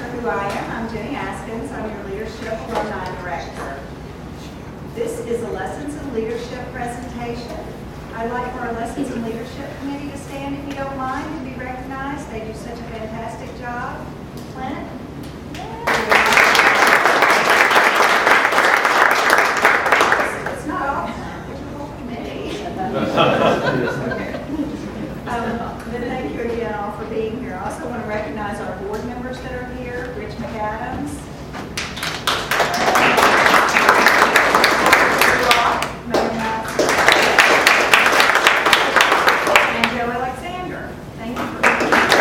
sure who I am. I'm Jenny Askins. I'm your Leadership Alumni Director. This is a Lessons in Leadership presentation. I'd like for our Lessons in Leadership Committee to stand, if you don't mind, and be recognized. They do such a fantastic job. Clint? It's not optional. It's a whole committee. Then thank you again all for being here. I also want to recognize our board members that are here. Rich McAdams. And Joe Alexander. Thank you for being here.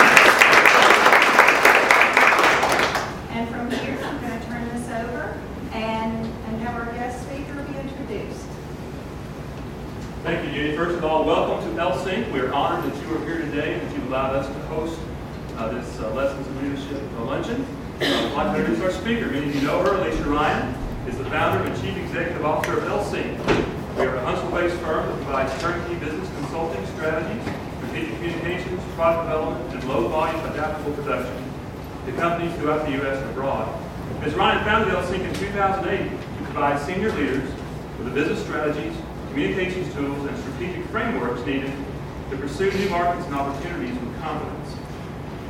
And from here, I'm going to turn this over and have our guest speaker be introduced. Thank you, Jenny. First of all, welcome to LSync. We're honored that you are here today and that you've allowed us to host this Lessons in Leadership luncheon. I'd like to introduce our speaker. Many of you know her. Alicia Ryan is the founder and chief executive officer of LSync. We are a Huntsville-based firm that provides turnkey business consulting strategies, strategic communications, product development, and low-volume adaptable production to companies throughout the U.S. and abroad. Ms. Ryan founded LSync in 2008 to provide senior leaders with the business strategies, communications tools, and strategic frameworks needed to pursue new markets and opportunities with confidence.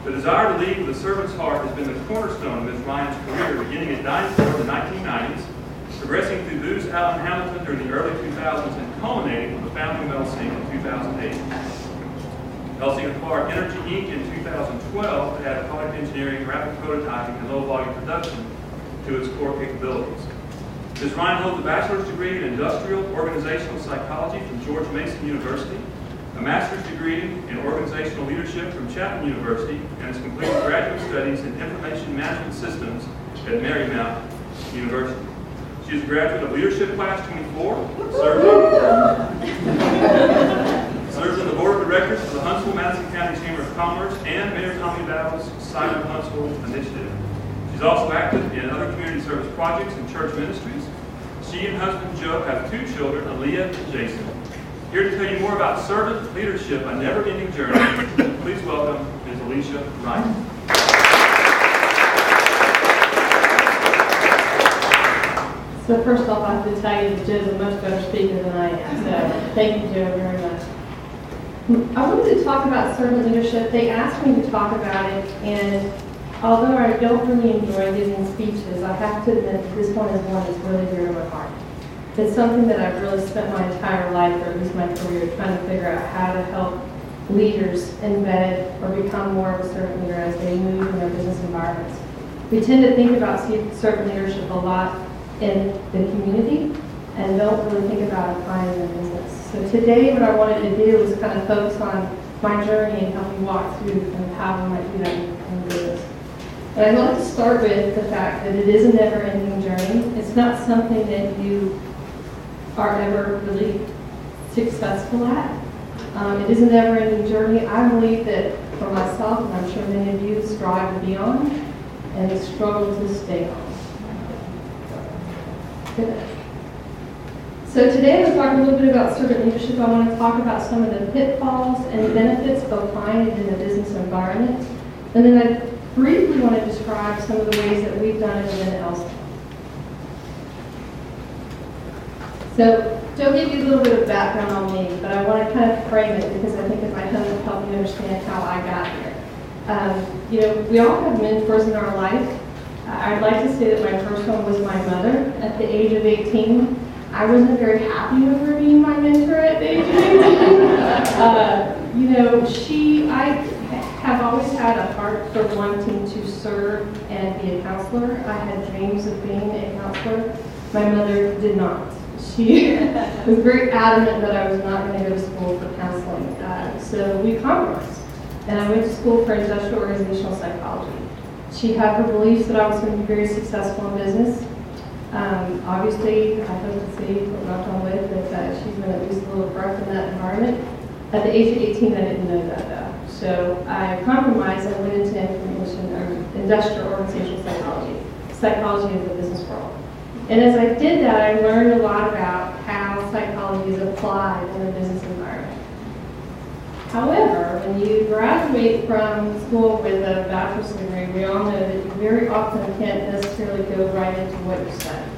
The desire to lead with a servant's heart has been the cornerstone of Ms. Ryan's career, beginning at Dynastar in the 1990s, progressing through Booz Allen Hamilton during the early 2000s, and culminating with the founding of LSync in 2008. LSync acquired Energy Inc. in 2012 to add product engineering, rapid prototyping, and low-volume production to its core capabilities. Ms. Ryan holds a bachelor's degree in industrial organizational psychology from George Mason University, a master's degree in organizational leadership from Chapman University, and has completed graduate studies in information management systems at Marymount University. She is a graduate of Leadership Class 24, serves on the board of directors for the Huntsville-Madison County Chamber of Commerce and Mayor Tommy Battle's Cyber Huntsville initiative. She's also active in other community service projects and church ministries. She and husband Joe have 2 children, Aaliyah and Jason. Here to tell you more about servant leadership, a never-ending journey, please welcome Ms. Alicia Ryan. So first off, I have to tell you that Joe's a much better speaker than I am. So thank you, Joe, very much. I wanted to talk about servant leadership. They asked me to talk about it, and although I don't really enjoy giving speeches, I have to admit that this one is one that's really dear to my heart. It's something that I've really spent my entire life, or at least my career, trying to figure out how to help leaders embed or become more of a servant leader as they move in their business environments. We tend to think about servant leadership a lot in the community and don't really think about applying it in business. So today what I wanted to do was kind of focus on my journey and help you walk through and how we might do that in business. And I'd like to start with the fact that it is a never-ending journey. It's not something that you are ever really successful at. It is a never-ending journey. I believe that for myself, and I'm sure many of you, strive to be on and struggle to stay on. Good. So today I'm going to talk a little bit about servant leadership. I want to talk about some of the pitfalls and benefits of applying it in the business environment. And then I briefly want to describe some of the ways that we've done it within LSync. So Joe gave you a little bit of background on me, but I want to kind of frame it because I think it might help you understand how I got here. We all have mentors in our life. I'd like to say that my first one was my mother at the age of 18. I wasn't very happy with her being my mentor at the age of 18. I have always had a heart for wanting to serve and be a counselor. I had dreams of being a counselor. My mother did not. She was very adamant that I was not going to go to school for counseling. So we compromised. And I went to school for industrial organizational psychology. She had her beliefs that I was going to be very successful in business. Obviously, I hope to see, but knock on wood, that she's been at least a little rough in that environment. At the age of 18, I didn't know that though. So I compromised and went into industrial organizational psychology of the business world. And as I did that, I learned a lot about how psychology is applied in a business environment. However, when you graduate from school with a bachelor's degree, we all know that you very often can't necessarily go right into what you study.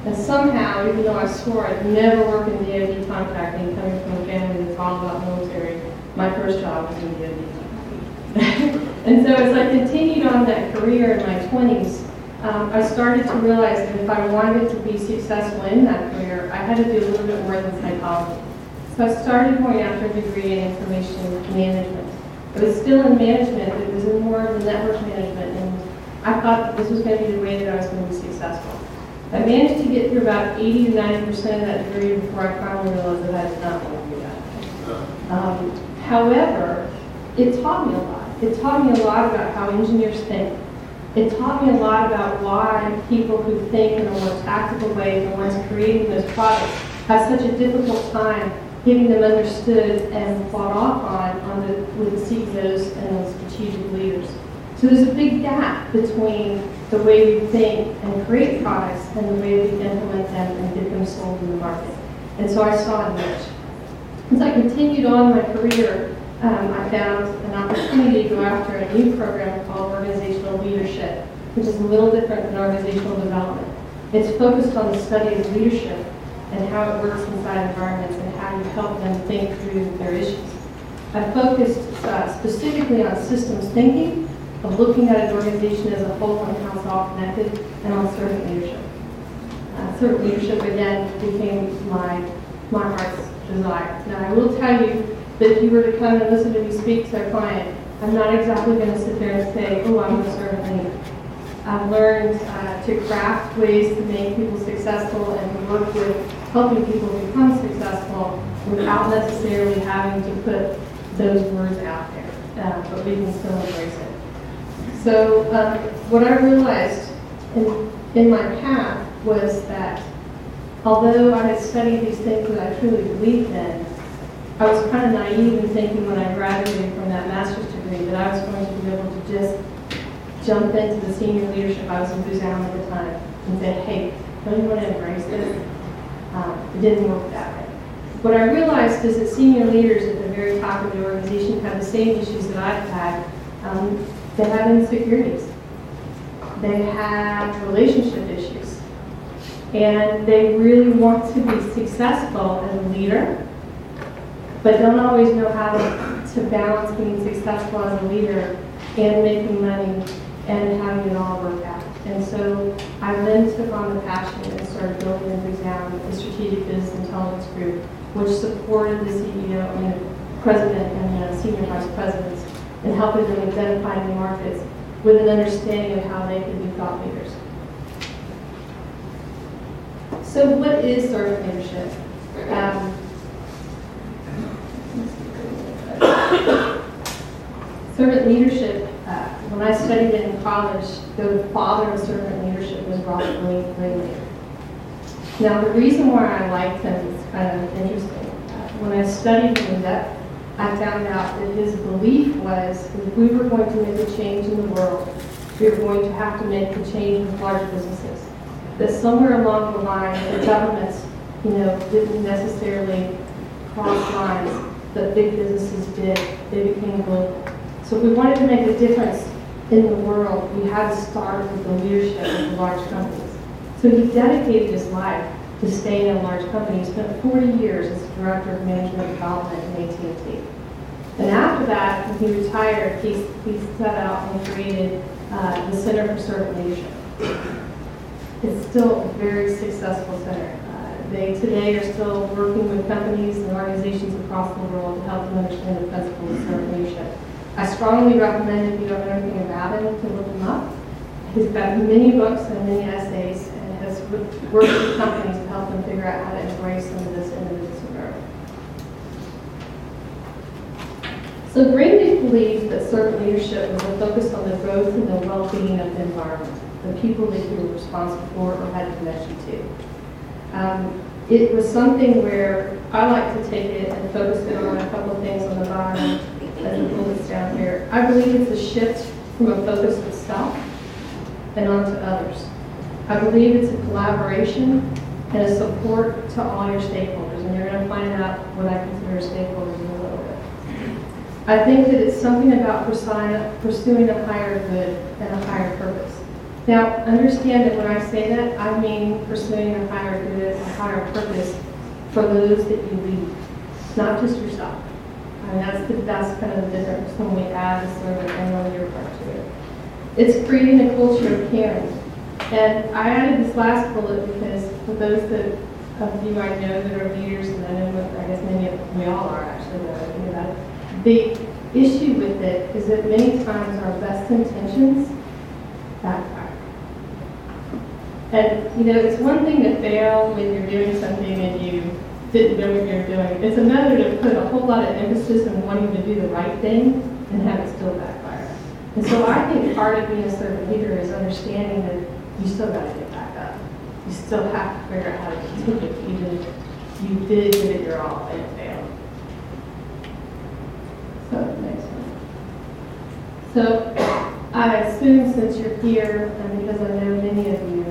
And somehow, even though I swore I'd never work in DoD contracting, coming from a family that's all about military, my first job was in DoD contracting. And so as I continued on that career in my 20s, I started to realize that if I wanted to be successful in that career, I had to do a little bit more than psychology. So I started going after a degree in information management. It was still in management, but it was in more of the network management, and I thought that this was going to be the way that I was going to be successful. I managed to get through about 80 to 90% of that degree before I finally realized that I did not want to do that. However, it taught me a lot. It taught me a lot about how engineers think. It taught me a lot about why people who think in a more tactical way, the ones creating those products, have such a difficult time getting them understood and fought off with the CEOs and the strategic leaders. So there's a big gap between the way we think and create products and the way we implement them and get them sold in the market. And so I saw a niche. As I continued on my career, I found an opportunity to go after a new program called Organizational Leadership, which is a little different than organizational development. It's focused on the study of leadership and how it works inside environments and how you help them think through their issues. I focused specifically on systems thinking, of looking at an organization as a whole and how it's all connected, and on servant leadership. Servant leadership, again, became my heart's desire. Now, I will tell you that if you were to come and listen to me speak to a client, I'm not exactly going to sit there and say, oh, I'm a servant leader. I've learned to craft ways to make people successful and to work with helping people become successful without necessarily having to put those words out there, but we can still embrace it. So what I realized in my path was that although I had studied these things that I truly believed in, I was kind of naive in thinking when I graduated from that master's degree that I was going to be able to just jump into the senior leadership. I was in Buzan at the time and said, hey, don't you want to embrace this? It didn't work that way. What I realized is that senior leaders at the very top of the organization have the same issues that I've had. They have insecurities. They have relationship issues. And they really want to be successful as a leader, but don't always know how to balance being successful as a leader and making money and having it all work out. And so I then took on the passion and started building and Buzan, the Strategic Business Intelligence Group, which supported the CEO and the president and the senior vice presidents in helping them identify new markets with an understanding of how they could be thought leaders. So what is servant leadership? Servant leadership, when I studied it in college, the father of servant leadership was Robert Ringleader. Now, the reason why I liked him is kind of interesting. When I studied him in depth, I found out that his belief was if we were going to make a change in the world, we were going to have to make the change with large businesses. That somewhere along the line, the governments, didn't necessarily cross lines, but big businesses did. They became global. So if we wanted to make a difference in the world, we had to start with the leadership of the large companies. So he dedicated his life to stay in a large company. He spent 40 years as Director of Management Development in AT&T. And after that, when he retired, he set out and created the Center for Servant Leadership. It's still a very successful center. They today are still working with companies and organizations across the world to help them understand the principles of servant leadership. I strongly recommend, if you don't know anything about him, to look him up. He's got many books and many essays and has worked with companies to help them figure out how to embrace some of this individual growth. So Greenleaf believes that servant leadership was a focus on the growth and the well-being of the environment, the people that you were responsible for or had connection to. It was something where I like to take it and focus it on a couple of things on the bottom and the bullets down here. I believe it's a shift from a focus of self and onto others. I believe it's a collaboration and a support to all your stakeholders, and you're going to find out what I consider stakeholders in a little bit. I think that it's something about pursuing a higher good and a higher purpose. Now, understand that when I say that, I mean pursuing a higher good, a higher purpose for those that you lead, not just yourself. I mean, that's kind of the difference when we add a servant and leader part to it. It's creating a culture of caring. And I added this last bullet because for those of you I know that are leaders, and I know, I guess many of we all are actually, that I think about it, the issue with it is that many times our best intentions backfire. And, it's one thing to fail when you're doing something and you didn't know what you were doing. It's another to put a whole lot of emphasis on wanting to do the right thing and have it still backfire. And so I think part of being a servant leader is understanding that you still got to get back up. You still have to figure out how to continue, even if you did give it your all and it failed. So, next one. So, I assume since you're here, and because I know many of you,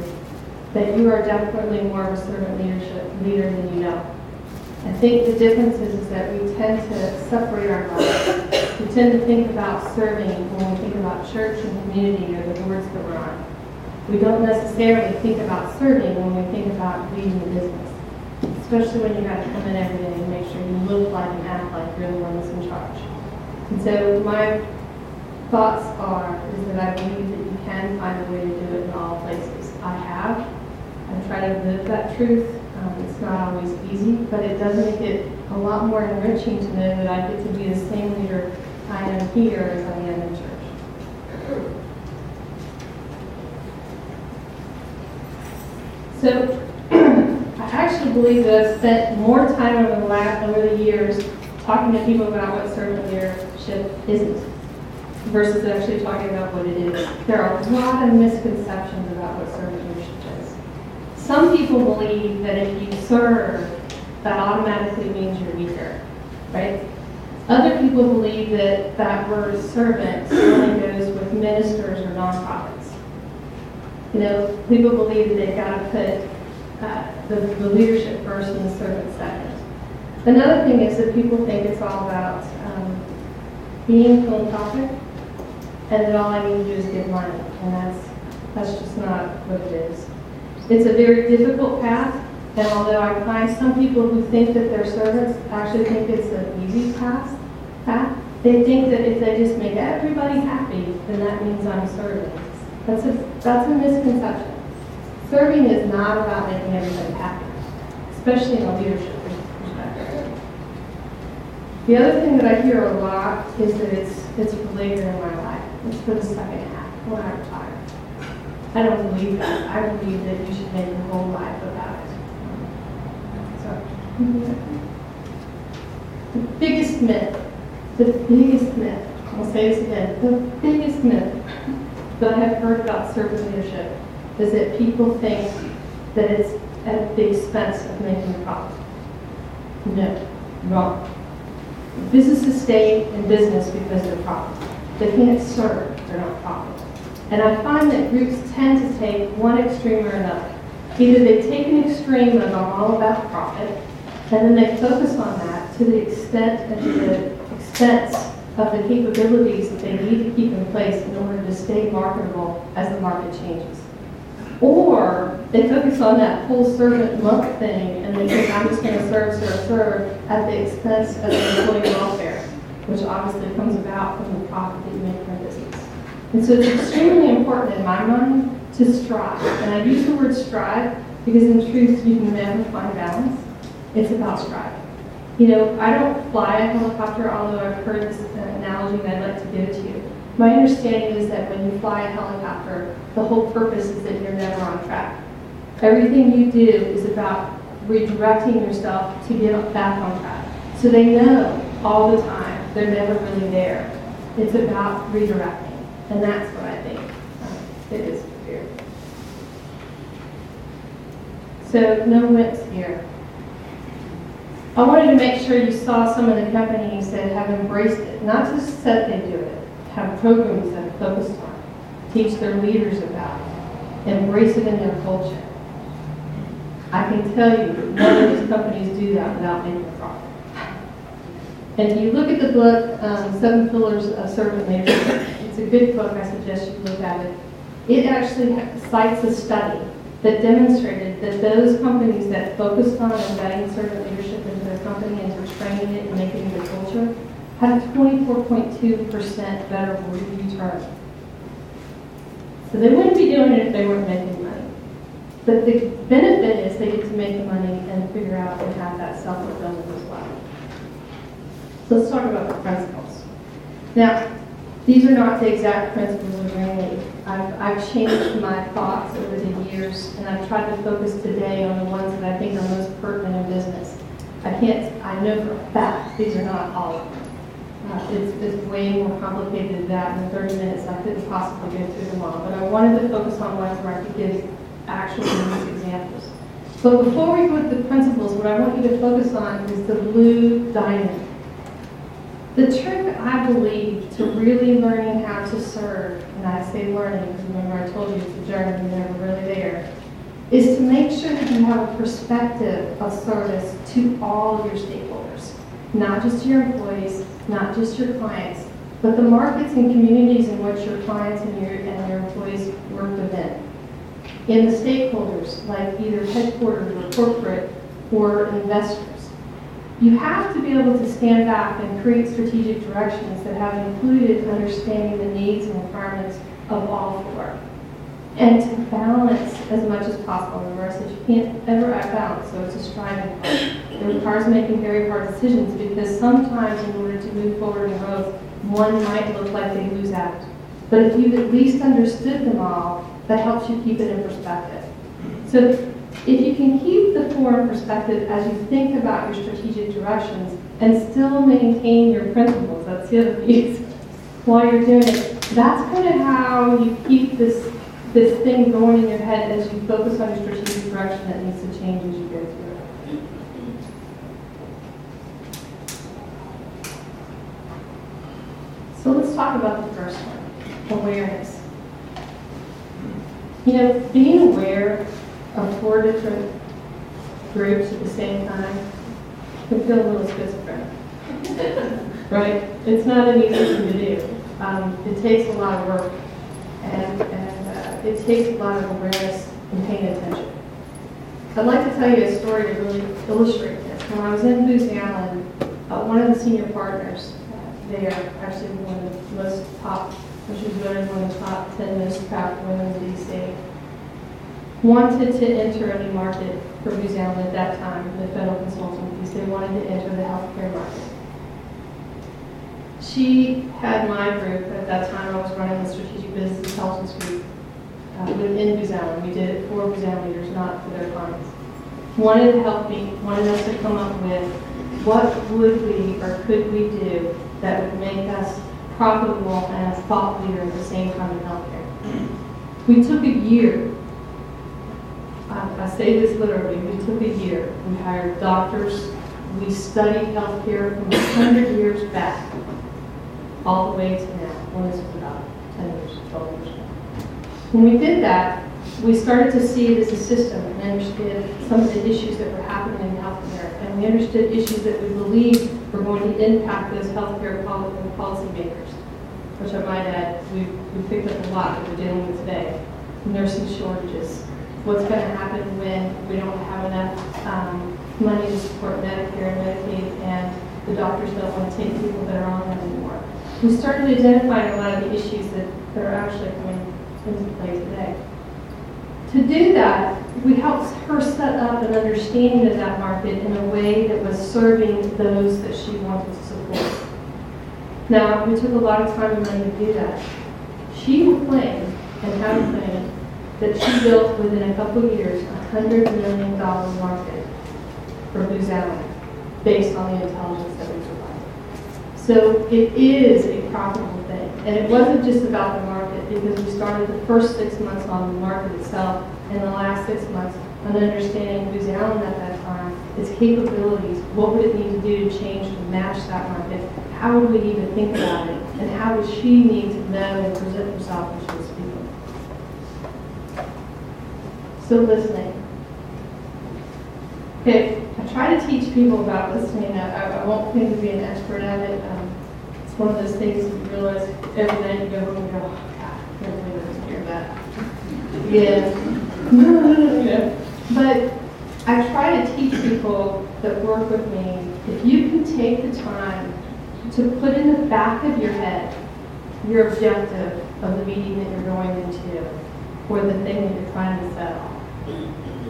that you are definitely more of a servant leader than you know. I think the difference is that we tend to separate our lives. We tend to think about serving when we think about church and community or the boards that we're on. We don't necessarily think about serving when we think about leading the business, especially when you have to come in every day and make sure you look like and act like you're the one that's in charge. And so my thoughts is that I believe that you can find a way to do it in all places. I have. I try to live that truth. It's not always easy, but it does make it a lot more enriching to know that I get to be the same leader I am here as I am in church. So I actually believe that I've spent more time over the years talking to people about what servant leadership isn't versus actually talking about what it is. There are a lot of misconceptions about what servant leadership is. Some people believe that if you serve, that automatically means you're weaker, right? Other people believe that that word servant only goes with ministers or nonprofits. People believe that they've got to put the leadership first and the servant second. Another thing is that people think it's all about being philanthropic, and that all I need to do is give money, and that's just not what it is. It's a very difficult path, and although I find some people who think that they're servants actually think it's an easy path, they think that if they just make everybody happy, then that means I'm serving. That's a misconception. Serving is not about making everybody happy, especially in a leadership perspective. The other thing that I hear a lot is that it's for later in my life. It's for the second half, when I retire. I don't believe that. I believe that you should make your whole life about it. The biggest myth, I'll say this again, the biggest myth that I have heard about servant leadership is that people think that it's at the expense of making a profit. No, wrong. Businesses stay in business because they're profitable. They can't serve if they're not profitable. And I find that groups tend to take one extreme or another. Either they take an extreme of I'm all about profit, and then they focus on that to the extent and to the expense of the capabilities that they need to keep in place in order to stay marketable as the market changes. Or they focus on that whole servant month thing and they think I'm just going to serve at the expense of the employee welfare, which obviously comes about from the profit that you make from business. And so it's extremely important in my mind to strive. And I use the word strive because in truth you can never find balance. It's about striving. I don't fly a helicopter, although I've heard this analogy and I'd like to give it to you. My understanding is that when you fly a helicopter, the whole purpose is that you're never on track. Everything you do is about redirecting yourself to get back on track. So they know all the time they're never really there. It's about redirecting. And that's what I think it is here. So no wimps here. I wanted to make sure you saw some of the companies that have embraced it, not just said they do it, have programs that are focused on it, teach their leaders about it, embrace it in their culture. I can tell you that none of these companies do that without making a profit. And if you look at the book, Seven Pillars of Servant Leadership, it's a good book, I suggest you look at it. It actually cites a study that demonstrated that those companies that focused on embedding servant leadership into their company and were training it and making it a culture had a 24.2% better return. So they wouldn't be doing it if they weren't making money. But the benefit is they get to make the money and figure out and have that self-fulfillment as well. So let's talk about the principles. Now, these are not the exact principles of Greenleaf. I've changed my thoughts over the years, and I've tried to focus today on the ones that I think are most pertinent in business. I know for a fact these are not all of them. It's way more complicated than that. In 30 minutes, I couldn't possibly go through them all, but I wanted to focus on ones where I could give actual business examples. But before we go with the principles, what I want you to focus on is the blue diamond. The trick, I believe, to really learning how to serve, and I say learning because remember I told you it's a journey and you're never really there, is to make sure that you have a perspective of service to all of your stakeholders. Not just your employees, not just your clients, but the markets and communities in which your clients and your employees work within. In the stakeholders, like either headquarters or corporate or investors. You have to be able to stand back and create strategic directions that have included understanding the needs and requirements of all four. And to balance as much as possible. Remember, I said you can't ever act balance, so it's a striving point. It requires making very hard decisions because sometimes in order to move forward in growth, one might look like they lose out. But if you've at least understood them all, that helps you keep it in perspective. So if you can keep the four in perspective as you think about your strategic directions and still maintain your principles, that's the other piece, while you're doing it, that's kind of how you keep this thing going in your head as you focus on your strategic direction that needs to change as you go through it. So let's talk about the first one, awareness. You know, being aware of four different groups at the same time can feel a little schizophrenic, right? It's not an easy thing to do. It takes a lot of work, and it takes a lot of awareness and paying attention. I'd like to tell you a story to really illustrate this. When I was in Booz Allen, one of the senior partners there, actually one of the most top, she was voted one of the top 10 most proud women in DC, wanted to enter a new market for Booz Allen at that time, the federal consulting piece. They wanted to enter the healthcare market. She had my group, at that time I was running the Strategic Business Intelligence Group within Booz Allen. We did it for Booz Allen leaders, not for their clients. Wanted to help me, wanted us to come up with what would we or could we do that would make us profitable and a thought leader at the same time in healthcare. We took a year. I say this literally, we took a year. We hired doctors. We studied healthcare from 100 years back all the way to now, when this was about 10 years, 12 years ago. When we did that, we started to see it as a system and understood some of the issues that were happening in healthcare. And we understood issues that we believed were going to impact those healthcare policymakers, which I might add, we picked up a lot that we're dealing with today. Nursing shortages. What's going to happen when we don't have enough money to support Medicare and Medicaid and the doctors don't want to take people that are on them anymore. We started identifying a lot of the issues that are actually coming into play today. To do that, we helped her set up an understanding of that market in a way that was serving those that she wanted to support. Now, we took a lot of time and money to do that. She claimed, and had claimed, that she built within a couple of years $100 million market for Booz Allen based on the intelligence that we provided. So it is a profitable thing. And it wasn't just about the market because we started the first 6 months on the market itself and the last 6 months on understanding Booz Allen at that time, its capabilities, what would it need to do to change to match that market, how would we even think about it, and how would she need to know and present herself when she was speaking. So listening. Okay, I try to teach people about listening. I won't claim to be an expert at it. It's one of those things you realize every day you go home and go, oh God, I can't believe I didn't hear that. Yeah. Yeah. But I try to teach people that work with me, if you can take the time to put in the back of your head your objective of the meeting that you're going into, or the thing that you're trying to settle,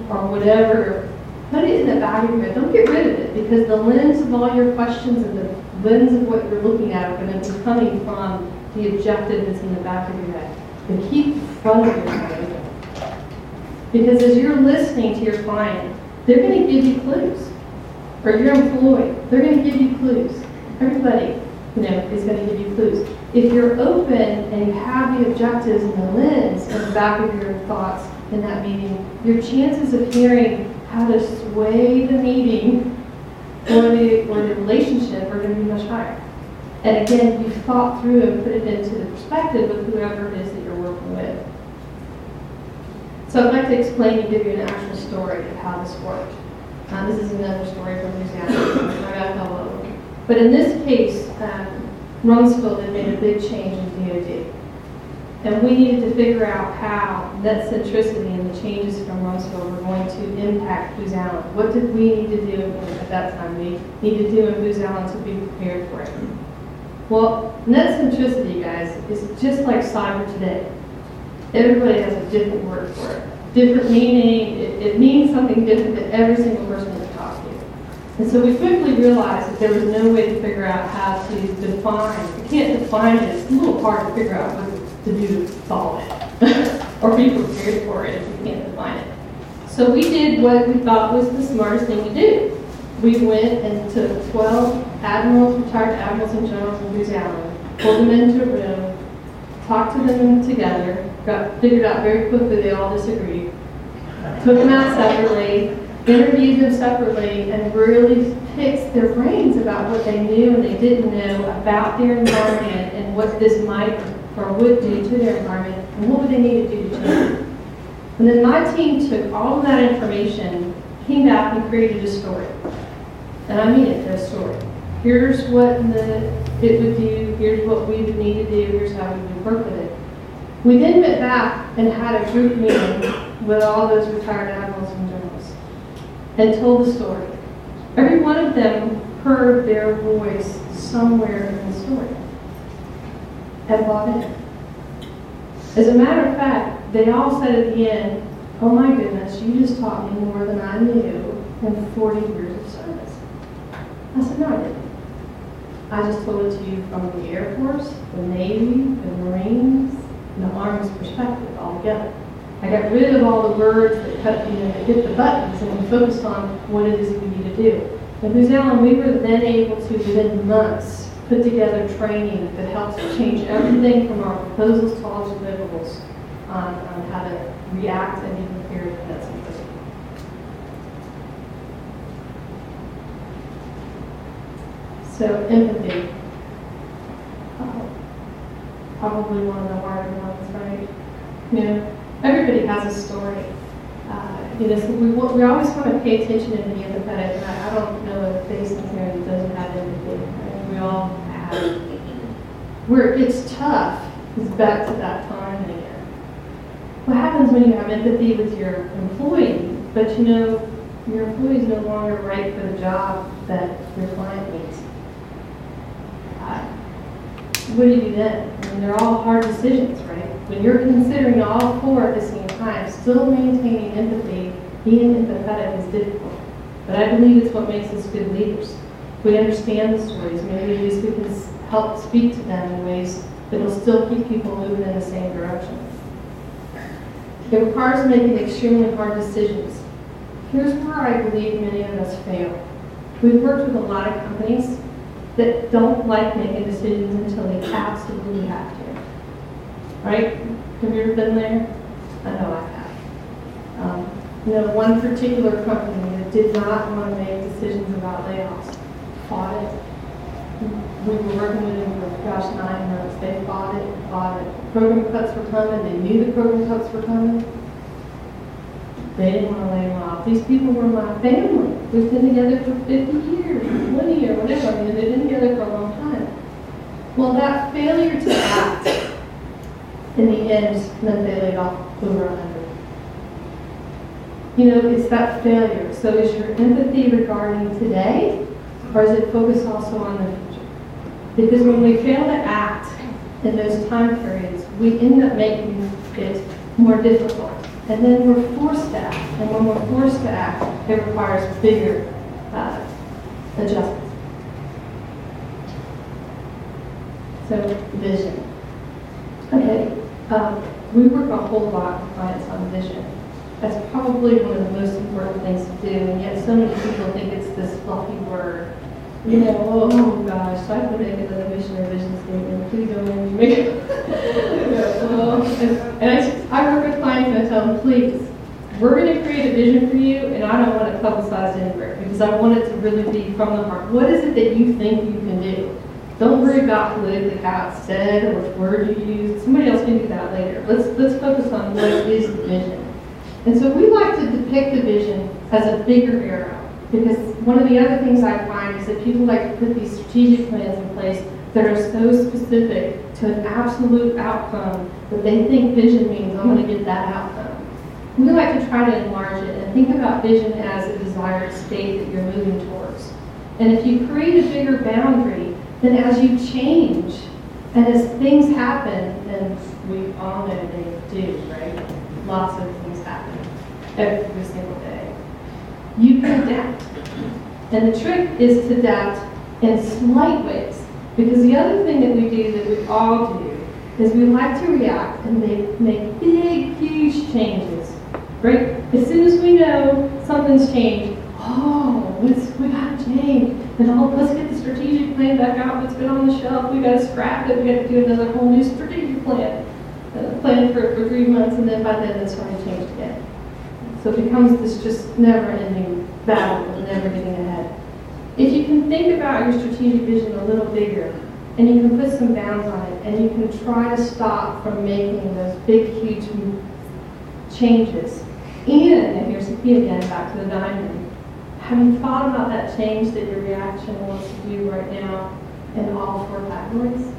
or whatever, put it in the back of your head. Don't get rid of it, because the lens of all your questions and the lens of what you're looking at are going to be coming from the objective that's in the back of your head. But keep front of your head. Because as you're listening to your client, they're going to give you clues. Or your employee, they're going to give you clues. Everybody, is going to give you clues. If you're open and you have the objectives and the lens in the back of your thoughts in that meeting, your chances of hearing how to sway the meeting or the relationship are going to be much higher. And again, you've thought through and put it into the perspective of whoever it is that you're working with. So I'd like to explain and give you an actual story of how this worked. This is another story from Louisiana. I got a couple of them. But in this case, Rumsfeld had made a big change in DOD. And we needed to figure out how net centricity and the changes from Rumsfeld were going to impact Booz Allen. What did we need to do at that time? We needed to do in Booz Allen to be prepared for it. Well, net centricity, guys, is just like cyber today. Everybody has a different word for it. Different meaning. It means something different to every single person that talks to you. And so we quickly realized that there was no way to figure out how to define. You can't define it. It's a little hard to figure out what to do to solve it or be prepared for it if you can't define it. So we did what we thought was the smartest thing to do. We went and took 12 admirals, retired admirals and generals in Booz Allen, pulled them into a room, talked to them together, figured out very quickly they all disagreed, took them out separately, interviewed them separately, and really picked their brains about what they knew and they didn't know about their environment and what this might or would do to their environment and what would they need to do to change it. And then my team took all of that information, came back and created a story. And I mean it, a story. Here's what it would do, here's what we would need to do, here's how we would work with it. We then went back and had a group meeting with all those retired admirals and generals and told the story. Every one of them heard their voice somewhere in the story and bought in. As a matter of fact, they all said at the end, oh my goodness, you just taught me more than I knew in 40 years of service. I said, no, I didn't. I just told it to you from the Air Force, the Navy, the Marines, and the Army's perspective altogether. I got rid of all the words that that hit the buttons and we focused on what it is we need to do. At Booz Allen, we were then able to, within months, put together training that helps change everything from our proposals to all deliverables on how to react and be prepared for that situation. So empathy, probably one of the harder ones, right? Everybody has a story. So we always want to pay attention and be empathetic. And I don't know a face in here that doesn't have empathy. Right? We all have it. Where it gets tough is back to that time again. What happens when you have empathy with your employee, but your employee is no longer right for the job that your client needs? What do you do then? I mean, they're all hard decisions, right? When you're considering all four at the same time, still maintaining empathy, being empathetic is difficult. But I believe it's what makes us good leaders. We understand the stories. Maybe at least we can help speak to them in ways that will still keep people moving in the same direction. It requires making extremely hard decisions. Here's where I believe many of us fail. We've worked with a lot of companies that don't like making decisions until they absolutely have to. Right? Have you ever been there? I know I have. One particular company that did not want to make decisions about layoffs fought it. We were working with them for, 9 months. They fought it. Program cuts were coming. They knew the program cuts were coming. They didn't want to lay them off. These people were my family. We've been together for 50 years, 20 or whatever. I mean, they've been together for a long time. Well, that failure to act in the end meant they laid off over 100. You know, it's that failure. So is your empathy regarding today, or is it focused also on the future? Because when we fail to act in those time periods, we end up making it more difficult. And then we're forced to act. And when we're forced to act, it requires bigger adjustments. So, vision. Okay, we work a whole lot with clients on vision. That's probably one of the most important things to do, and yet so many people think it's this fluffy word. You know, oh gosh, I have to make another vision or vision statement. Please don't make me make it. And I work with clients and I tell them, please, we're going to create a vision for you, and I don't want it publicized anywhere because I want it to really be from the heart. What is it that you think you can do? Don't worry about politically how it's said or which word you use. Somebody else can do that later. Let's focus on what is the vision. And so we like to depict the vision as a bigger arrow, because one of the other things I find is that people like to put these strategic plans in place that are so specific to an absolute outcome that they think vision means I'm going to get that outcome. We like to try to enlarge it and think about vision as a desired state that you're moving towards. And if you create a bigger boundary, then as you change and as things happen, and we all know they do, right? Lots of things happen every single day. You can adapt. And the trick is to adapt in slight ways. Because the other thing that we do, that we all do, is we like to react and make big, huge changes. Right? As soon as we know something's changed, we gotta change. And let's get the strategic plan back out that's been on the shelf. We gotta scrap it. We gotta do another whole new strategic plan. Plan for 3 months, and then by then it's going to change again. So it becomes this just never-ending battle of never getting ahead. If you can think about your strategic vision a little bigger, and you can put some bounds on it, and you can try to stop from making those big, huge changes. And here's the key again, back to the diamond. Have you thought about that change that your reaction wants to do right now in all 4 categories?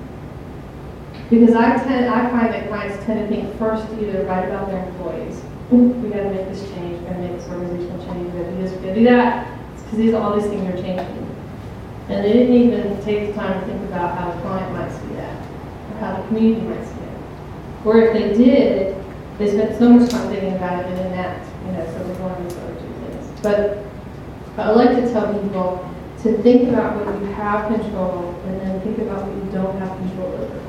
Because I find that clients tend to think first either right about their employees. Ooh, we got to make this change. We got to make this organizational change. We got to do this. We got to do that. It's because all these things are changing. And they didn't even take the time to think about how the client might see that, or how the community might see it. Or if they did, they spent so much time thinking about it and didn't act. So we're going these other 2 things. But I like to tell people to think about what you have control, and then think about what you don't have control over.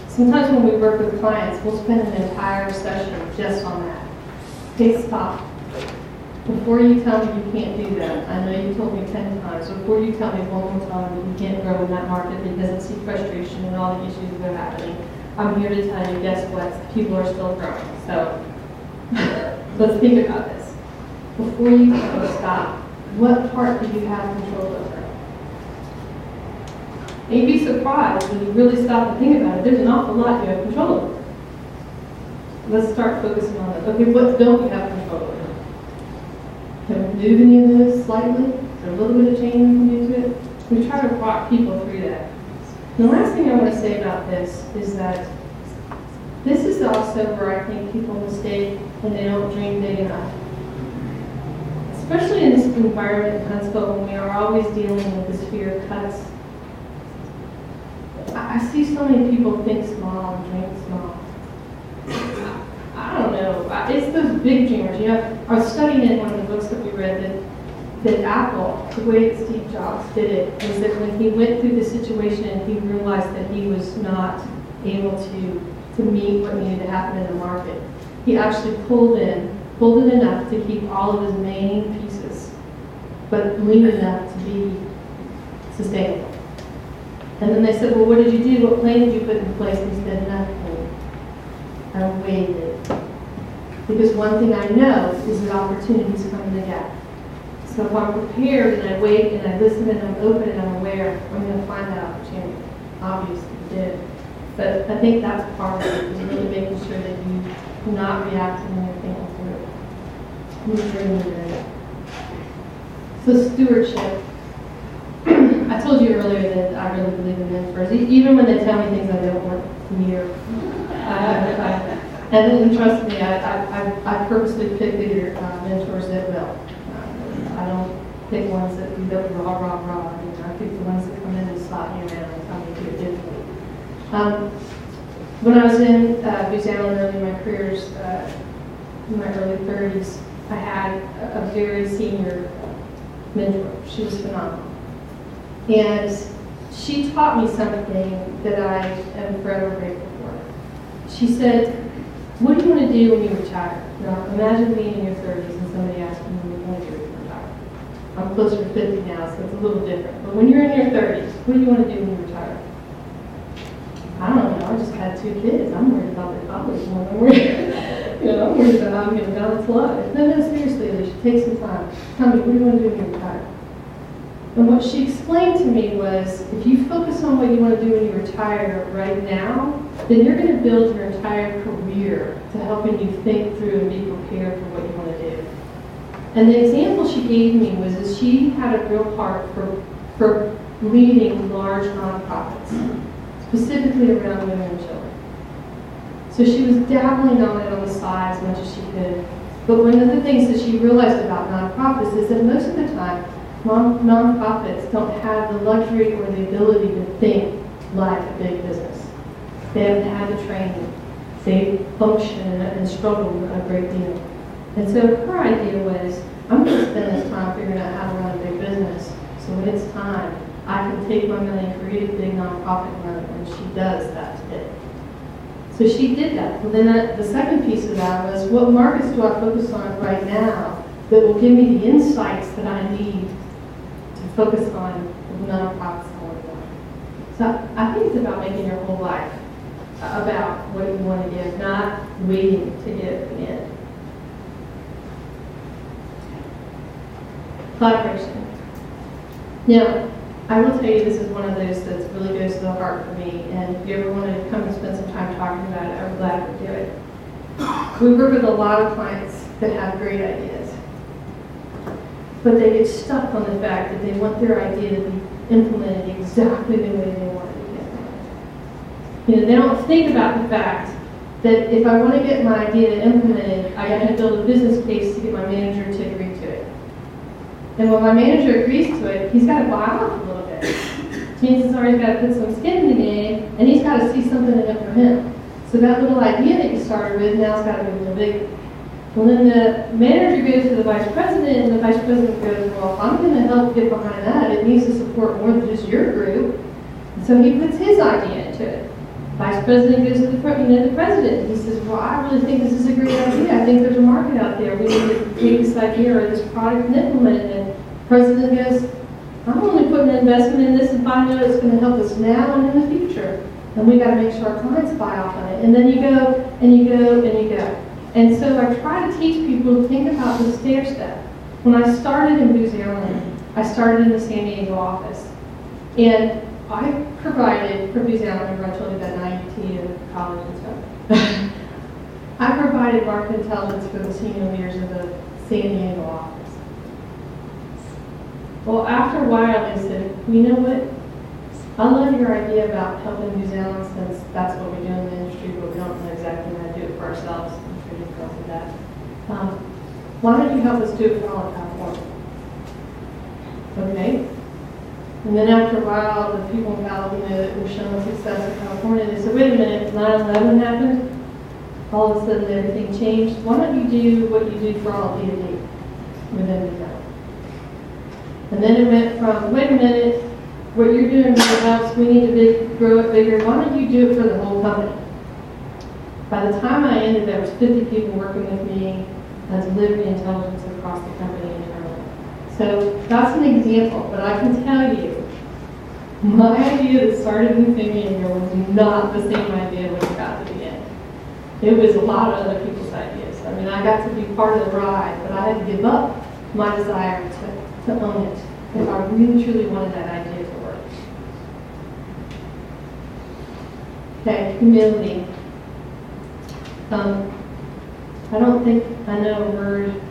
Sometimes when we work with clients, we'll spend an entire session just on that. Okay, stop. Before you tell me you can't do that, I know you told me 10 times, before you tell me one more time that you can't grow in that market because I see frustration and all the issues that are happening, I'm here to tell you, guess what? People are still growing. So let's think about this. Before you tell me stop, what part do you have control over? And you'd be surprised when you really stop and think about it. There's an awful lot you have control over. Let's start focusing on it. Okay, what don't you have control over? Can we move any of those slightly? Is there a little bit of change we can do to it? We try to walk people through that. And the last thing I want to say about this is that this is also where I think people mistake when they don't dream big enough. Especially in this environment in Huntsville when we are always dealing with this fear of cuts. I see so many people think small and dream small. I don't know. It's those big dreamers. I was studying in one of the books that we read that Apple, the way that Steve Jobs did it, is that when he went through the situation and he realized that he was not able to meet what needed to happen in the market, he actually pulled it enough to keep all of his main pieces, but lean enough to be sustainable. And then they said, well, what did you do? What plan did you put in place? And he said, nothing. I waited. Because one thing I know is that opportunities come in the gap. So if I'm prepared and I wait and I listen and I'm open and I'm aware, I'm going to find that opportunity. Obviously, you did. But I think that's part of it, is really making sure that you're not reacting when you're thinking through it. You're dreaming through it. So stewardship. I told you earlier that I really believe in mentors, even when they tell me things I don't want to hear. And then trust me, I purposely pick the mentors that will. I don't pick ones that do the rah, rah, rah. I pick the ones that come in and slap me around and tell me to do it differently. When I was in Booz Allen early in my careers, in my early 30s, I had a very senior mentor. She was phenomenal. And she taught me something that I am forever grateful for. She said, what do you want to do when you retire? Now, imagine being in your 30s and somebody asking you what you want to do when you retire. I'm closer to 50 now, so it's a little different. But when you're in your 30s, what do you want to do when you retire? I don't know, I just had 2 kids. I'm worried about their college more than I'm worried about how I'm going to balance life. No, seriously, Alicia, take some time. Tell me, what do you want to do when you retire? And what she explained to me was, if you focus on what you want to do when you retire right now, then you're going to build your entire career to helping you think through and be prepared for what you want to do. And the example she gave me was that she had a real heart for leading large nonprofits, specifically around women and children. So she was dabbling on it on the side as much as she could. But one of the things that she realized about nonprofits is that most of the time, nonprofits don't have the luxury or the ability to think like a big business. They haven't had the training. They function and struggle a great deal. And so her idea was, I'm going to spend this time figuring out how to run a big business. So when it's time, I can take my money and create a big nonprofit and run it. And she does that today. So she did that. Well, then the second piece of that was, what markets do I focus on right now that will give me the insights that I need to focus on the nonprofits I want to run? So I think it's about making your whole life about what you want to give, not waiting to give at the end. Collaboration. Now, I will tell you this is one of those that really goes to the heart for me, and if you ever want to come and spend some time talking about it, I'm glad to do it. We work with a lot of clients that have great ideas, but they get stuck on the fact that they want their idea to be implemented exactly the way they want it to be implemented. They don't think about the fact that if I want to get my idea implemented, I got to build a business case to get my manager to agree to it. And when my manager agrees to it, he's got to buy off a little bit. Chances are he's got to put some skin in the game, and he's got to see something in it for him. So that little idea that you started with now has got to be a little bigger. Well, then the manager goes to the vice president, and the vice president goes, well, if I'm going to help get behind that, it needs to support more than just your group. And so he puts his idea into it. Vice president goes to the president. He says, well, I really think this is a great idea. I think there's a market out there. We need to take this idea or this product and implement it. And the president goes, I'm only putting an investment in this if I know it's going to help us now and in the future. And we got to make sure our clients buy off on it. And then you go, and you go, and you go. And so I try to teach people to think about the stair step. When I started in Booz Allen, I started in the San Diego office. And I provided, for Booz Allen, remember I told you about IUT and college and stuff. I provided market intelligence for the senior leaders of the San Diego office. Well, after a while, they said, you know what? I love your idea about helping Booz Allen, since that's what we do in the industry, but we don't know exactly how to do it for ourselves. I'm sure you've gone through that. Why don't you help us do it for all of California? Okay. And then after a while, the people in California that were showing success in California, they said, wait a minute, 9/11 happened. All of a sudden, everything changed. Why don't you do what you do for all of D&D within Booz Allen? And then it went from, wait a minute, what you're doing really helps, we need to grow it bigger. Why don't you do it for the whole company? By the time I ended, there was 50 people working with me on delivery intelligence across the company internally. So that's an example, but I can tell you, my idea that started in San Diego was not the same idea when it got to the end. It was a lot of other people's ideas. I mean, I got to be part of the ride, but I had to give up my desire to own it if I really truly wanted that idea to work. Okay, humility. I don't think I know a word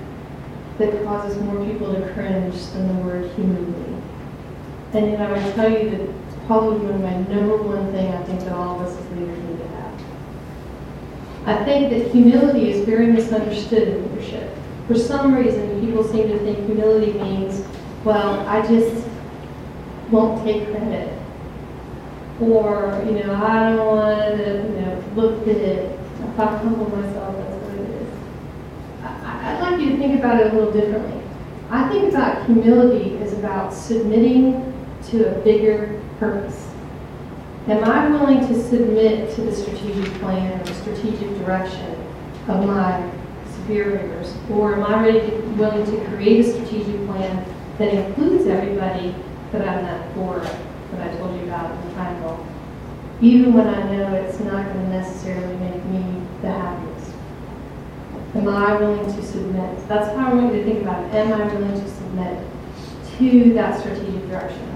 that causes more people to cringe than the word humility. And I would tell you that it's probably one of my number one thing I think that all of us as leaders need to have. I think that humility is very misunderstood in leadership. For some reason, people seem to think humility means, well, I just won't take credit. Or, I don't want to, look big. If I humble myself, that's what it is. I'd like you to think about it a little differently. I think about humility as about submitting to a bigger purpose. Am I willing to submit to the strategic plan or the strategic direction of my superiors? Or am I willing to create a strategic plan that includes everybody that I'm that for that I told you about in the triangle, even when I know it's not going to necessarily make me the happiest? Am I willing to submit? That's how I want you to think about it. Am I willing to submit to that strategic direction?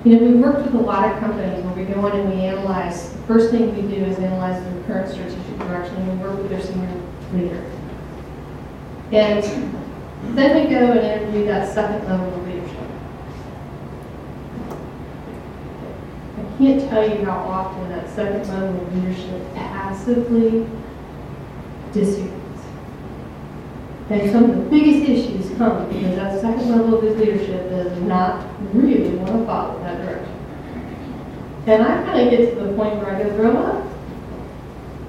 We've worked with a lot of companies where we go in and we analyze. The first thing we do is analyze their current strategic direction, and we work with their senior leader. And then we go and interview that second level of leadership. I can't tell you how often that second level of leadership passively disagrees. And some of the biggest issues come because that second level of his leadership does not really want to follow that direction. And I kind of get to the point where I go, grow up.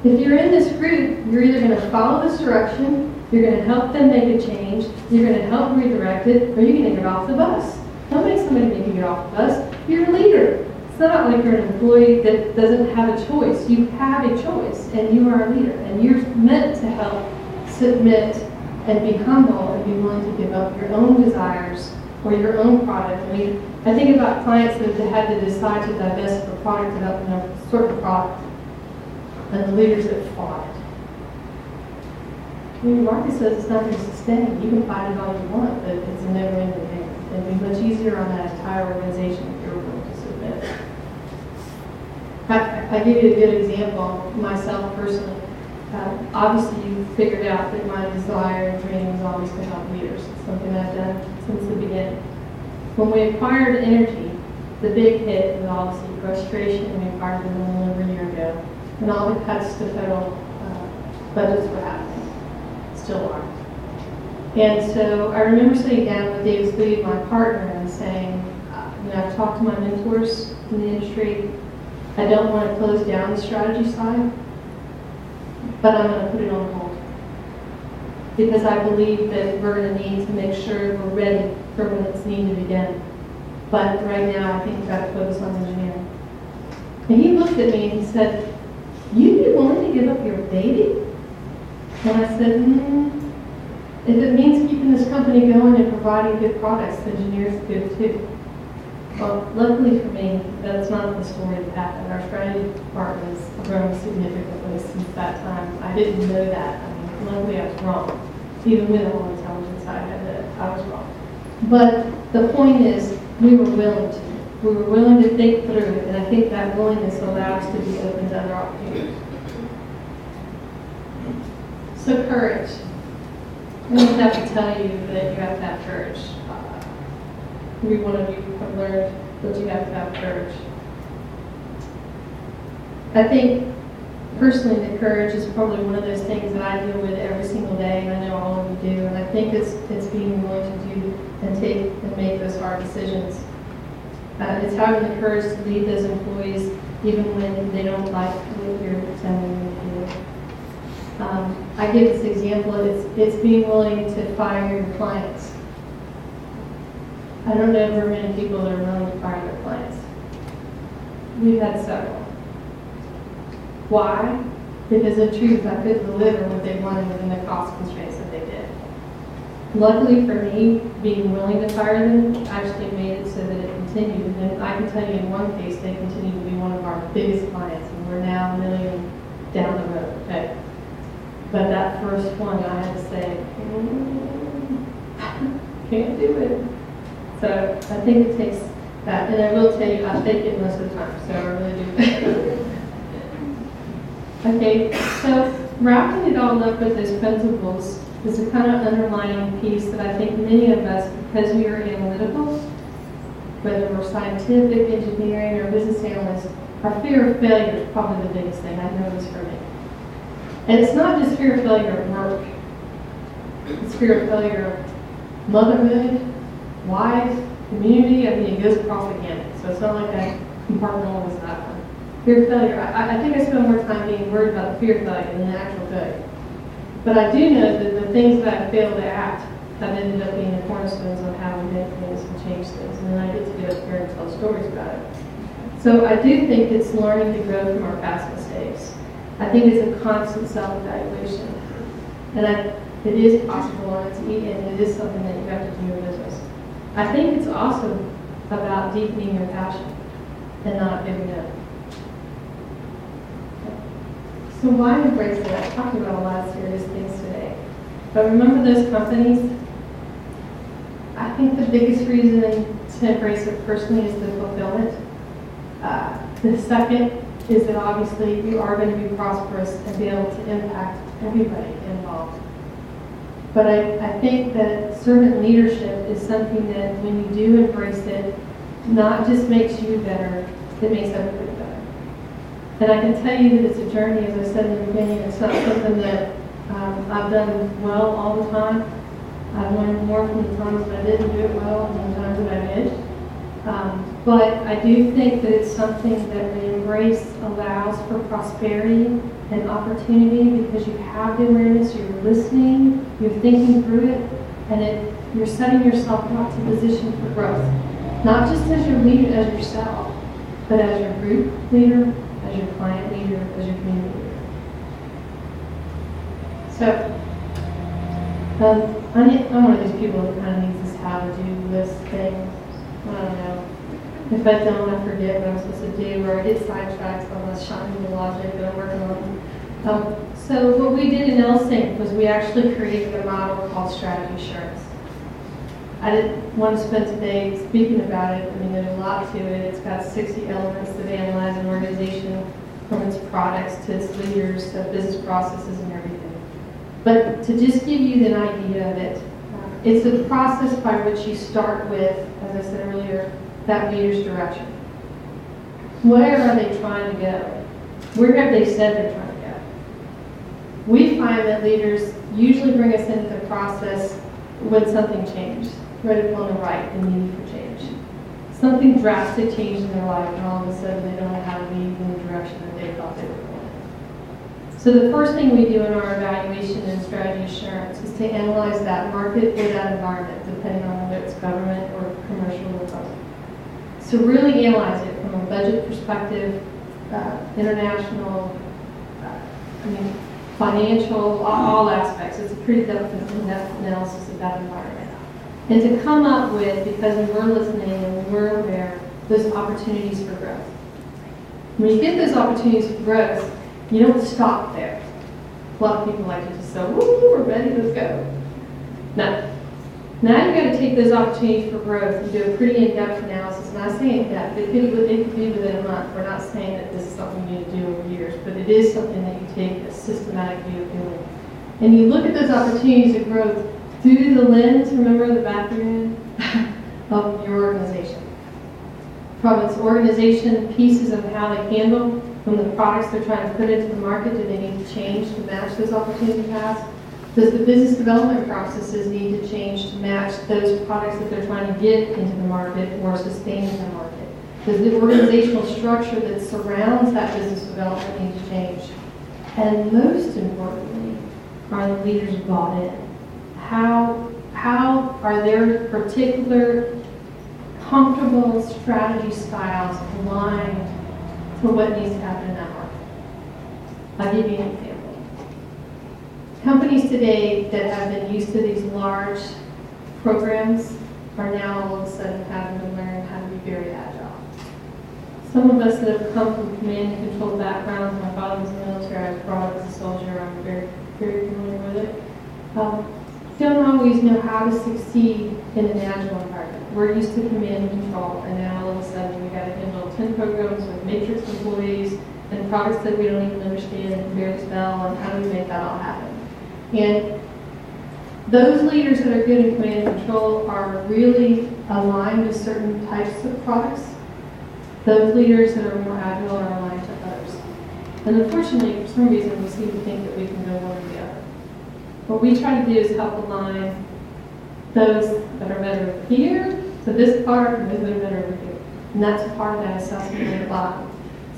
If you're in this group, you're either going to follow this direction, you're going to help them make a change, you're going to help redirect it, or you're going to get off the bus. Don't make somebody make you get off the bus. You're a leader. It's not like you're an employee that doesn't have a choice. You have a choice, and you are a leader. And you're meant to help submit and be humble and be willing to give up your own desires or your own product. I think about clients that have had to decide to divest of a product and up in a certain product, and the leaders that fought it. The market says it's not going to sustain. You can fight it all you want, but it's a never-ending game. It'd be much easier on that entire organization if you're willing to submit. I give you a good example, myself personally. Obviously, you figured out that my desire and dream is always to help leaders. It's something I've done since the beginning. When we acquired Energy, the big hit was obviously frustration. We acquired them a little over a year ago, and all the cuts to federal budgets were happening, still are. And so I remember sitting down with David Sleeve, my partner, and saying, I've talked to my mentors in the industry. I don't want to close down the strategy side, but I'm going to put it on hold because I believe that we're going to need to make sure we're ready for when it's needed to begin. But right now, I think we've got to focus on engineering. And he looked at me and he said, "You'd be willing to give up your baby?" And I said, if it means keeping this company going and providing good products, the engineers are good too. Well, luckily for me, that's not the story that happened. Our strategy department has grown significantly since that time. I didn't know that. Luckily I was wrong. Even with all the intelligence I had, I was wrong. But the point is, we were willing to. We were willing to think through it, and I think that willingness allowed us to be open to other opportunities. So courage. I don't have to tell you that you have to have courage. Every one of you have learned that you have to have courage. I think, personally, that courage is probably one of those things that I deal with every single day, and I know all of you do, and I think it's being willing to do and take and make those hard decisions. It's having the courage to lead those employees even when they don't like what you're telling them to do. I give this example, it's being willing to fire your clients. I don't know very many people that are willing to fire their clients. We've had several. Why? Because the truth, I couldn't deliver what they wanted within the cost constraints that they did. Luckily for me, being willing to fire them actually made it so that it continued. And I can tell you in one case, they continue to be one of our biggest clients, and we're now $1 million down the road. Okay. But that first one, I had to say, can't do it. So I think it takes that, and I will tell you, I take it most of the time, so I really do. Okay, so wrapping it all up with those principles, There's a kind of underlying piece that I think many of us, because we are analytical, whether we're scientific, engineering, or business analysts, our fear of failure is probably the biggest thing I've noticed for me. And it's not just fear of failure at work. It's fear of failure of motherhood, wife, community. I mean, it goes across the gamut. So it's not like I compartmentalize that one. Fear of failure. I think I spend more time being worried about the fear of failure than the actual failure. But I do know that the things that I failed to act have ended up being the cornerstones on how we make things and change things. And then I get to get up here and tell stories about it. So I do think it's learning to grow from our past mistakes. I think it's a constant self-evaluation. And it is possible, and it is something that you have to do in business. I think it's also about deepening your passion and not giving up. So why embrace it? I talked about a lot of serious things today. But remember those companies? I think the biggest reason to embrace it personally is the fulfillment. The second is that obviously you are going to be prosperous and be able to impact everybody involved. But I think that servant leadership is something that when you do embrace it, not just makes you better, it makes everybody better. And I can tell you that it's a journey, as I said in the beginning. It's not something that I've done well all the time. I've learned more from the times that I didn't do it well than the times that I did. But I do think that it's something that we embrace allows for prosperity and opportunity because you have the awareness, you're listening, you're thinking through it, and you're setting yourself up to position for growth. Not just as your leader, as yourself, but as your group leader, as your client leader, as your community leader. So, I'm one of these people that kind of needs this how-to-do list thing. I don't know. If I don't, I forget what I'm supposed to do, or I get sidetracked on the shiny logic that I'm working on. So what we did in LSync was we actually created a model called strategy assurance. I didn't want to spend today speaking about it. I mean, there's a lot to it. It's got 60 elements that analyze an organization from its products to its leaders to business processes and everything. But to just give you an idea of it, it's a process by which you start with, as I said earlier, that leader's direction. Where are they trying to go? Where have they said they're trying to go? We find that leaders usually bring us into the process when something changed, right upon the right, the need for change. Something drastic changed in their life, and all of a sudden they don't know how to lead in the direction that they thought they were going. So the first thing we do in our evaluation and strategy assurance is to analyze that market or that environment, depending on whether it's government or commercial or public. So really analyze it from a budget perspective, international, financial, all aspects. It's a pretty in-depth analysis of that environment. And to come up with, because we were listening and we were aware, those opportunities for growth. When you get those opportunities for growth, you don't stop there. A lot of people like to just say, woo, we're ready, let's go. No. Now you've got to take those opportunities for growth and do a pretty in-depth analysis. And I say in-depth, it could be within a month. We're not saying that this is something you need to do over years, but it is something that you take a systematic view of doing. And you look at those opportunities of growth through the lens, remember the background, of your organization. From its organization pieces of how they handle, from the products they're trying to put into the market, do they need to change to match those opportunity paths? Does the business development processes need to change to match those products that they're trying to get into the market or sustain in the market? Does the organizational structure that surrounds that business development need to change? And most importantly, are the leaders bought in? How are their particular comfortable strategy styles aligned to what needs to happen in that market? I'll give you an example. Companies today that have been used to these large programs are now all of a sudden having to learn how to be very agile. Some of us that have come from command and control backgrounds, my father was in the military, I was brought up as a soldier, I'm very, very familiar with it, don't always know how to succeed in an agile environment. We're used to command and control, and now all of a sudden we got to handle 10 programs with matrix employees and products that we don't even understand and can barely spell, and how do we make that all happen? And Those leaders that are good in command and control are really aligned to certain types of products. Those leaders that are more agile are aligned to others. And unfortunately, for some reason, we seem to think that we can go one or the other. What we try to do is help align those that are better over here to this part and those that are better over here. And that's part of that assessment at the bottom.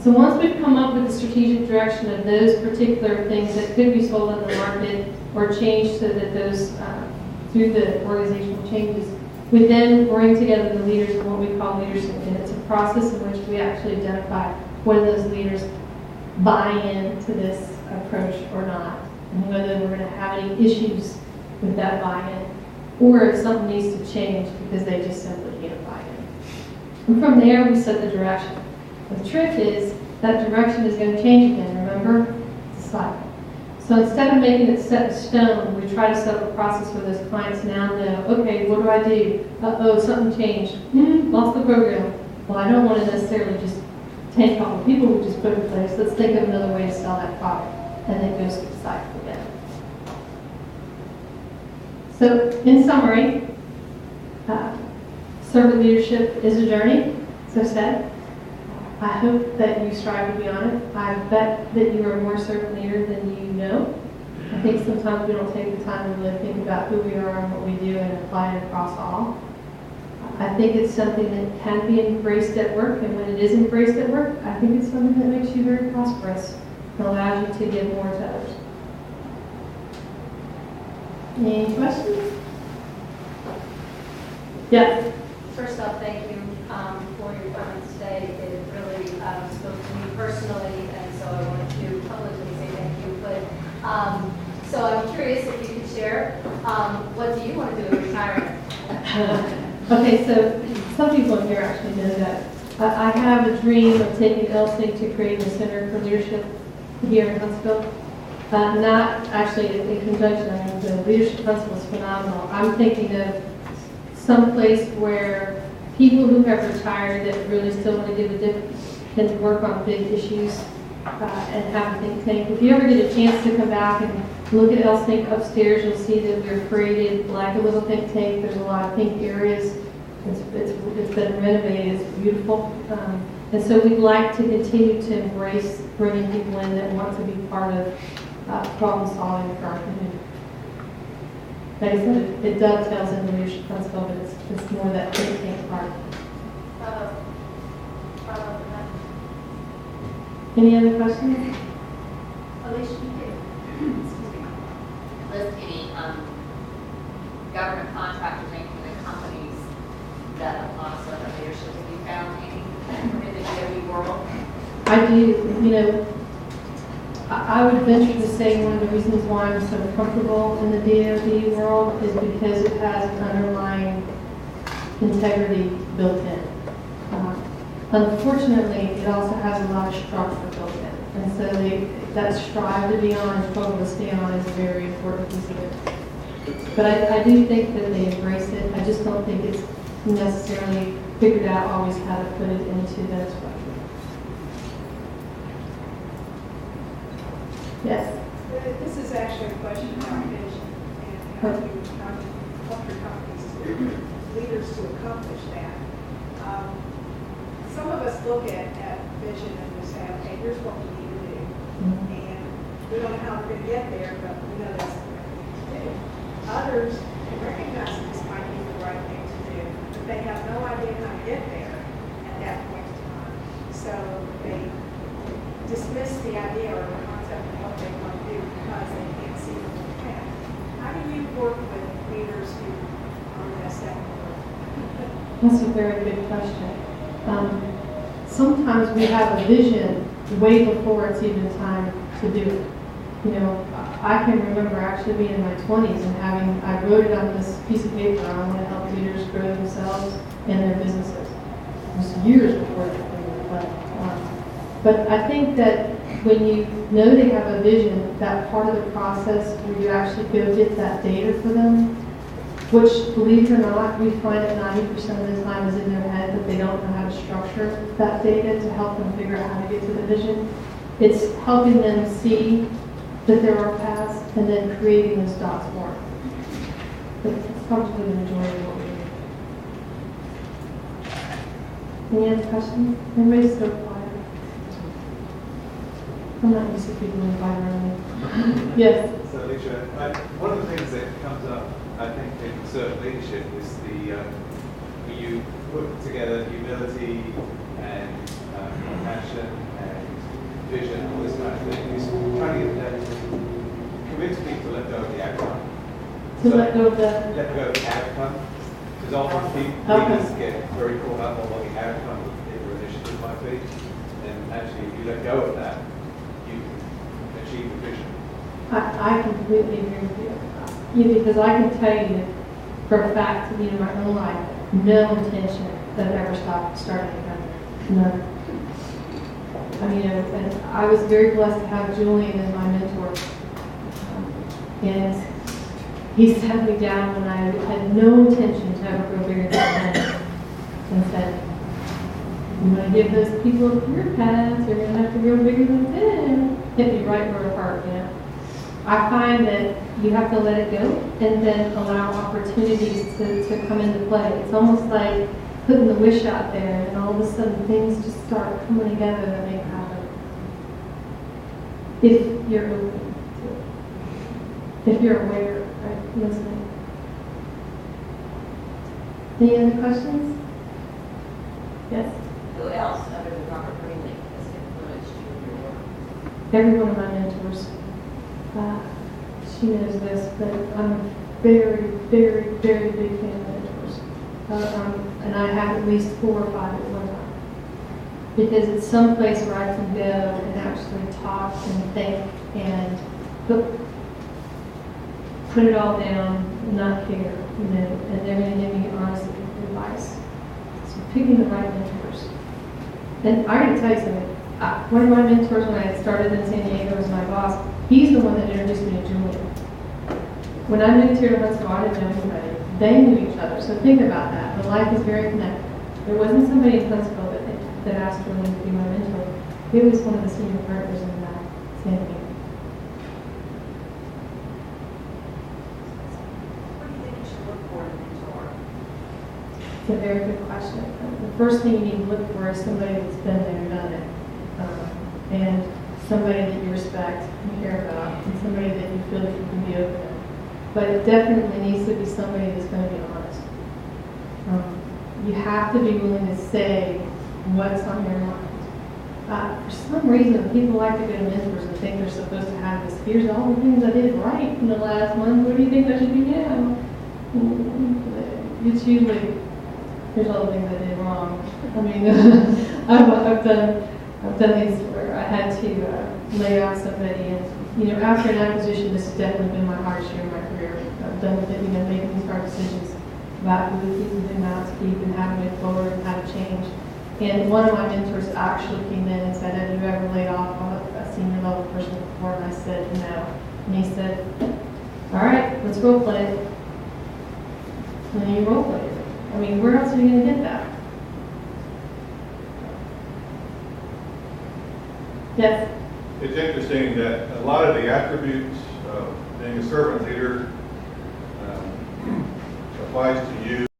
So once we've come up with the strategic direction of those particular things that could be sold in the market or changed so that those, through the organizational changes, we then bring together the leaders in what we call leadership. And it's a process in which we actually identify whether those leaders buy into this approach or not, and whether we're going to have any issues with that buy-in, or if something needs to change because they just simply can't buy in. And from there, we set the direction. The trick is that direction is going to change again, remember? It's a cycle. So instead of making it set in stone, we try to set up a process where those clients now know, okay, what do I do? Uh-oh, something changed. Lost the program. Well, I don't want to necessarily just tank all the people we just put in place. Let's think of another way to sell that product. And then it goes through the cycle again. So in summary, servant leadership is a journey, as I said. I hope that you strive to be on it. I bet that you are more servant leader than you know. I think sometimes we don't take the time to really think about who we are and what we do and apply it across all. I think it's something that can be embraced at work, and when it is embraced at work, I think it's something that makes you very prosperous and allows you to give more to others. Any questions? Yes. First off, thank you for your comments today. It really spoke to me personally, and so I wanted to publicly say thank you. But so I'm curious if you could share, what do you want to do in retirement? Okay, so some people in here actually know that. I have a dream of taking LSIG to create a center for leadership here in Huntsville. Not actually in conjunction. I mean, the leadership principle is phenomenal. I'm thinking of some place where people who have retired that really still want to give a difference can work on big issues and have a think tank. If you ever get a chance to come back and look at LSIG upstairs, you'll see that we're created like a little think tank. There's a lot of pink areas. It's been renovated. It's beautiful. And so we'd like to continue to embrace bringing people in that want to be part of problem solving for our community. Like I said, it dovetails into leadership principle, but it's more that think tank part. Any other questions? Alicia, you do. List any government contractors, any of the companies that apply servant leadership? Have you found any in the DOE world? I do. You know, I would venture to say one of the reasons why I'm so comfortable in the DoD world is because it has an underlying integrity built in. Unfortunately, it also has a lot of structure built in. And so that strive to be on and struggle to stay on is a very important piece of it. But I do think that they embrace it. I just don't think it's necessarily figured out always how to put it into that structure. Yes. This is actually a question about vision and how you help your companies, leaders to accomplish that. Some of us look at vision and we say, okay, here's what we need to do. And we don't know how we're going to get there, but we know that's what we need to do. Others recognize that this might be the right thing to do, but they have no idea how to get there at that point in time. So they dismiss the idea or the concept of what they want to do because they can't see the full path. How do you work with leaders who are in that second world? That's a very good question. Sometimes we have a vision way before it's even time to do it. You know, I can remember actually being in my 20s and I wrote it on this piece of paper. I want to help leaders grow themselves and their businesses. It was years before that thing went. But I think that when you know they have a vision, that part of the process where you actually go get that data for them, which, believe it or not, we find that 90% of the time is in their head, but they don't know how to structure that data to help them figure out how to get to the vision. It's helping them see that there are paths and then creating those dots for them. But it's probably the majority of what we do. Any other questions? Everybody's so quiet. I'm not used to people in fire around me. Yes. So Alicia, one of the things that comes up, I think, in servant leadership is when you put together humility and compassion and vision, all this kind of thing, is trying to get them to convince people to let go of the outcome. To let go of the... Let go of the outcome. Because often leaders get very caught up on what the outcome of their initiative might be. And actually, if you let go of that, you can achieve the vision. I completely agree with you. Because I can tell you for a fact, in my own life, no intention of ever starting a company. None. And I was very blessed to have Julian as my mentor. And he sat me down when I had no intention to ever go bigger than that and said, "You want to give those people a career path, you're going to have to go bigger than them." Hit me right where it hurt, I find that you have to let it go and then allow opportunities to come into play. It's almost like putting the wish out there and all of a sudden things just start coming together that make it happen. If you're open to it. If you're aware, right, listening. Any other questions? Yes? Who else other than Robert Greenlee has influenced you in your work? Every one of my mentors. She knows this, but I'm a very, very, very big fan of mentors. And I have at least 4 or 5 at one time. Because it's some place where I can go and actually talk and think and put it all down and not care, and they're going to give me honest advice. So picking the right mentors. And I already tell you something. One of my mentors when I started in San Diego was my boss. He's the one that introduced me to Julian. When I moved here to Huntsville, I didn't know anybody. They knew each other. So think about that. The life is very connected. There wasn't somebody in Huntsville that asked Julian to be my mentor. He was one of the senior partners in San Diego. What do you think you should look for in a mentor? It's a very good question. The first thing you need to look for is somebody that's been there and done it. And somebody that you respect and care about, and somebody that you feel that you can be open with. But it definitely needs to be somebody that's going to be honest. You have to be willing to say what's on your mind. For some reason, people like to go to mentors and think they're supposed to have this, here's all the things I did right in the last month, what do you think I should do now? It's usually, here's all the things I did wrong. I've done these where I had to lay off somebody, and after an acquisition, this has definitely been my hardest year of my career. I've done with it, making these hard decisions about who to keep and who not to keep, and how to move forward and how to change. And one of my mentors actually came in and said, "Have you ever laid off a senior level person before?" And I said, "No." And he said, "All right, let's role play it." And then you role play it. Where else are you going to get that? Yes? It's interesting that a lot of the attributes of being a servant leader applies to you